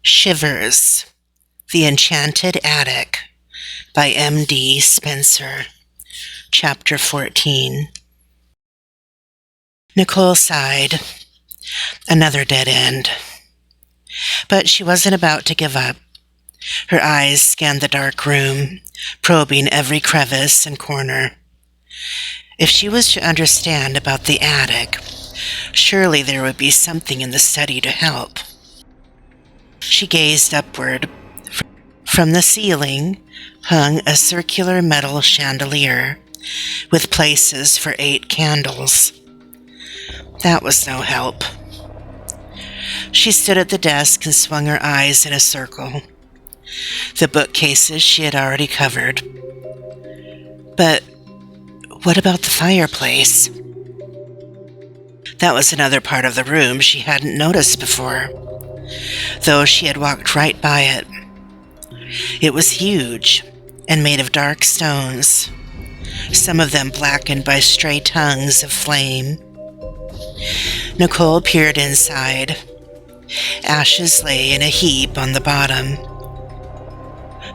Shivers, The Enchanted Attic by M.D. Spencer. Chapter 14. Nicole sighed. Another dead end. But she wasn't about to give up. Her eyes scanned the dark room, probing every crevice and corner. If she was to understand about the attic, surely there would be something in the study to help. She gazed upward. From the ceiling hung a circular metal chandelier with places for 8 candles. That was no help. She stood at the desk and swung her eyes in a circle. The bookcases she had already covered. But what about the fireplace? That was another part of the room she hadn't noticed before, though she had walked right by it. It was huge and made of dark stones, some of them blackened by stray tongues of flame. Nicole peered inside. Ashes lay in a heap on the bottom.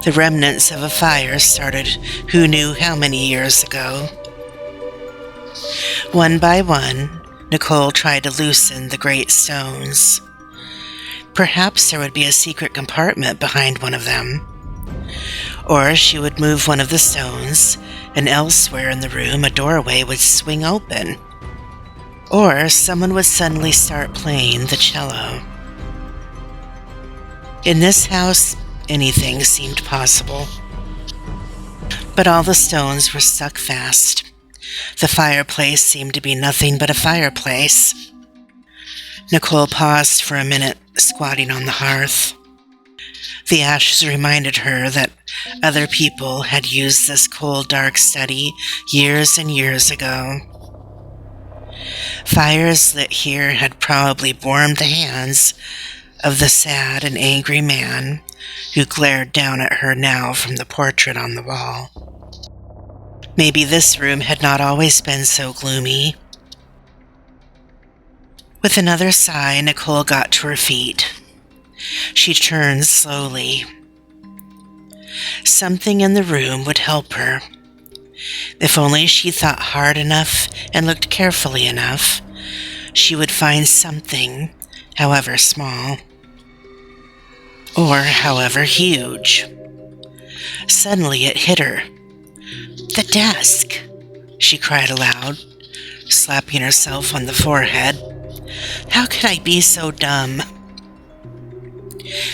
The remnants of a fire started who knew how many years ago. One by one, Nicole tried to loosen the great stones. Perhaps there would be a secret compartment behind one of them. Or she would move one of the stones, and elsewhere in the room a doorway would swing open. Or someone would suddenly start playing the cello. In this house, anything seemed possible. But all the stones were stuck fast. The fireplace seemed to be nothing but a fireplace. Nicole paused for a minute, squatting on the hearth. The ashes reminded her that other people had used this cold, dark study years and years ago. Fires lit here had probably warmed the hands of the sad and angry man who glared down at her now from the portrait on the wall. Maybe this room had not always been so gloomy. With another sigh, Nicole got to her feet. She turned slowly. Something in the room would help her. If only she thought hard enough and looked carefully enough, she would find something, however small, or however huge. Suddenly it hit her. The desk! She cried aloud, slapping herself on the forehead. How could I be so dumb?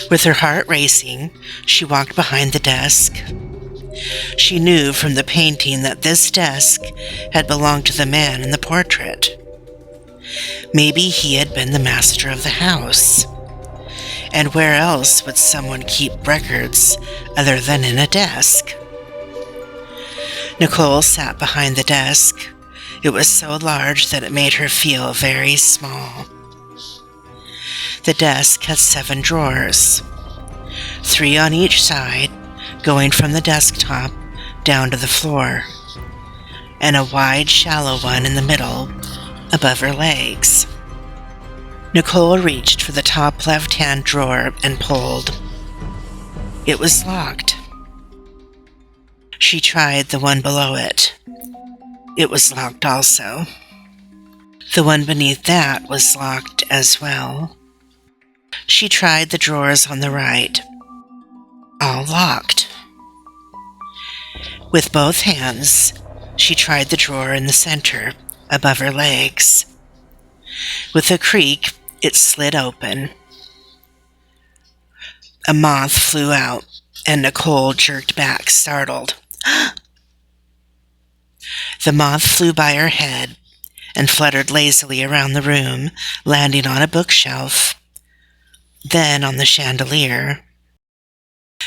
With her heart racing, she walked behind the desk. She knew from the painting that this desk had belonged to the man in the portrait. Maybe he had been the master of the house. And where else would someone keep records other than in a desk? Nicole sat behind the desk. It was so large that it made her feel very small. The desk had 7 drawers, 3 on each side, going from the desktop down to the floor, and a wide, shallow one in the middle, above her legs. Nicole reached for the top left-hand drawer and pulled. It was locked. She tried the one below it. It was locked also. The one beneath that was locked as well. She tried the drawers on the right. All locked. With both hands, she tried the drawer in the center, above her legs. With a creak, it slid open. A moth flew out, and Nicole jerked back, startled. The moth flew by her head and fluttered lazily around the room, landing on a bookshelf, then on the chandelier.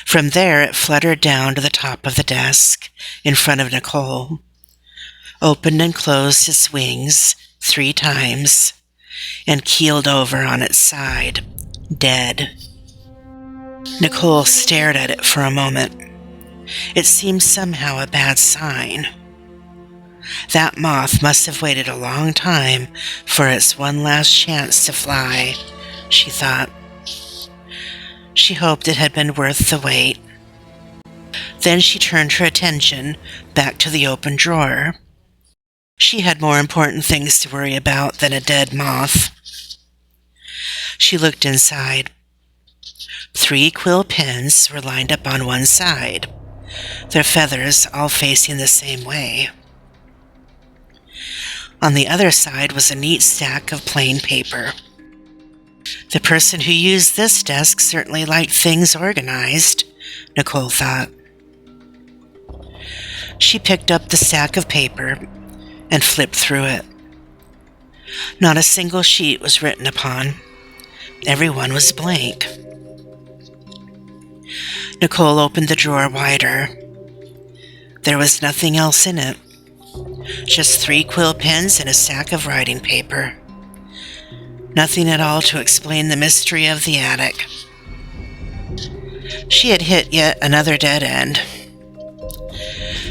From there it fluttered down to the top of the desk in front of Nicole, opened and closed its wings 3 times, and keeled over on its side, dead. Nicole stared at it for a moment. It seemed somehow a bad sign. That moth must have waited a long time for its one last chance to fly, she thought. She hoped it had been worth the wait. Then she turned her attention back to the open drawer. She had more important things to worry about than a dead moth. She looked inside. 3 quill pens were lined up on one side, their feathers all facing the same way. On the other side was a neat stack of plain paper. The person who used this desk certainly liked things organized, Nicole thought. She picked up the stack of paper and flipped through it. Not a single sheet was written upon. Everyone was blank. Nicole opened the drawer wider. There was nothing else in it. Just 3 quill pens and a stack of writing paper. Nothing at all to explain the mystery of the attic. She had hit yet another dead end.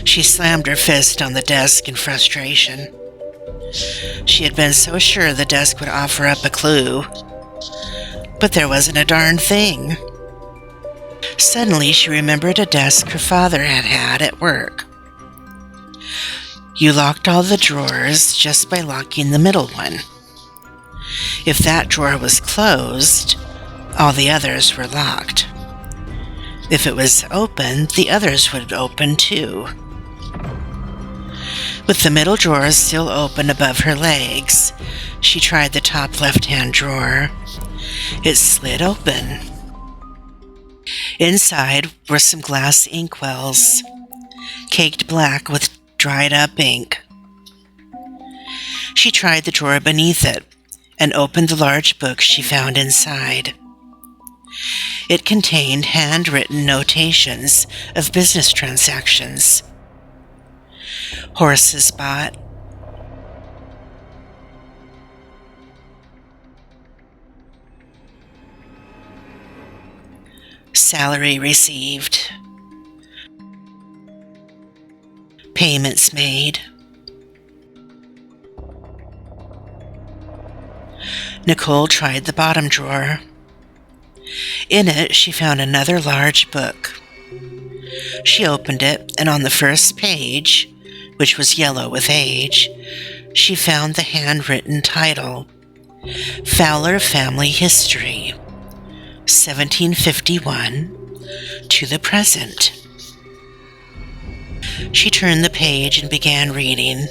She slammed her fist on the desk in frustration. She had been so sure the desk would offer up a clue. But there wasn't a darn thing. Suddenly she remembered a desk her father had had at work. You locked all the drawers just by locking the middle one. If that drawer was closed, all the others were locked. If it was open, the others would open too. With the middle drawer still open above her legs, she tried the top left-hand drawer. It slid open. Inside were some glass inkwells, caked black with dried-up ink. She tried the drawer beneath it and opened the large book she found inside. It contained handwritten notations of business transactions. Horses bought, salary received, payments made. Nicole tried the bottom drawer. In it, she found another large book. She opened it, and on the first page, which was yellow with age, she found the handwritten title, Fowler Family History, 1751 to the present. She turned the page and began reading.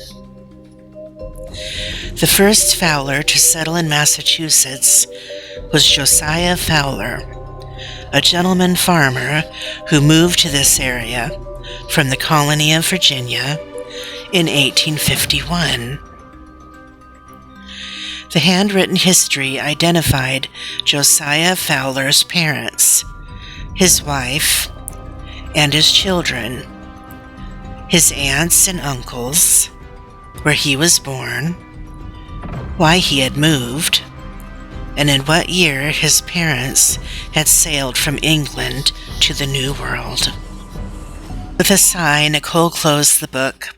The first Fowler to settle in Massachusetts was Josiah Fowler, a gentleman farmer who moved to this area from the colony of Virginia in 1851. The handwritten history identified Josiah Fowler's parents, his wife, and his children, his aunts and uncles, where he was born, why he had moved, and in what year his parents had sailed from England to the New World. With a sigh, Nicole closed the book,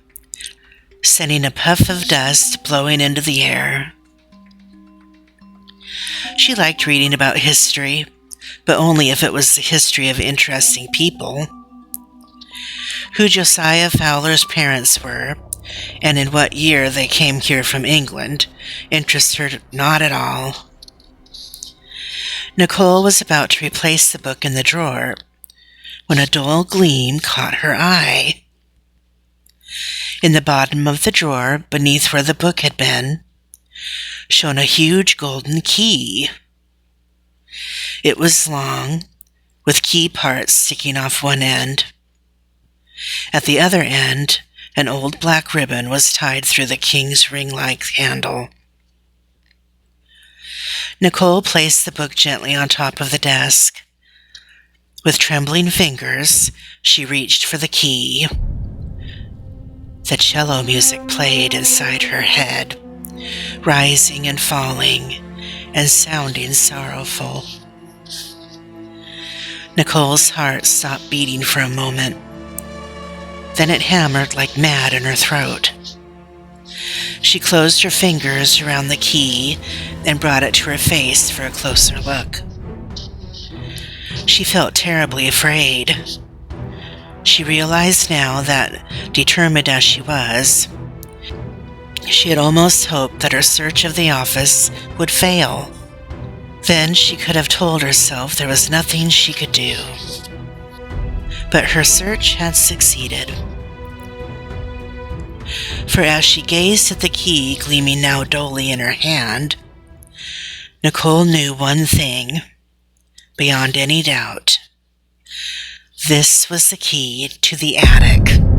sending a puff of dust blowing into the air. She liked reading about history, but only if it was the history of interesting people. Who Josiah Fowler's parents were, and in what year they came here from England, interested her not at all. Nicole was about to replace the book in the drawer when a dull gleam caught her eye. In the bottom of the drawer, beneath where the book had been, shone a huge golden key. It was long, with key parts sticking off one end. At the other end, an old black ribbon was tied through the king's ring-like handle. Nicole placed the book gently on top of the desk. With trembling fingers, she reached for the key. The cello music played inside her head, rising and falling and sounding sorrowful. Nicole's heart stopped beating for a moment. Then it hammered like mad in her throat. She closed her fingers around the key and brought it to her face for a closer look. She felt terribly afraid. She realized now that, determined as she was, she had almost hoped that her search of the office would fail. Then she could have told herself there was nothing she could do. But her search had succeeded. For as she gazed at the key gleaming now dully in her hand, Nicole knew one thing, beyond any doubt. This was the key to the attic.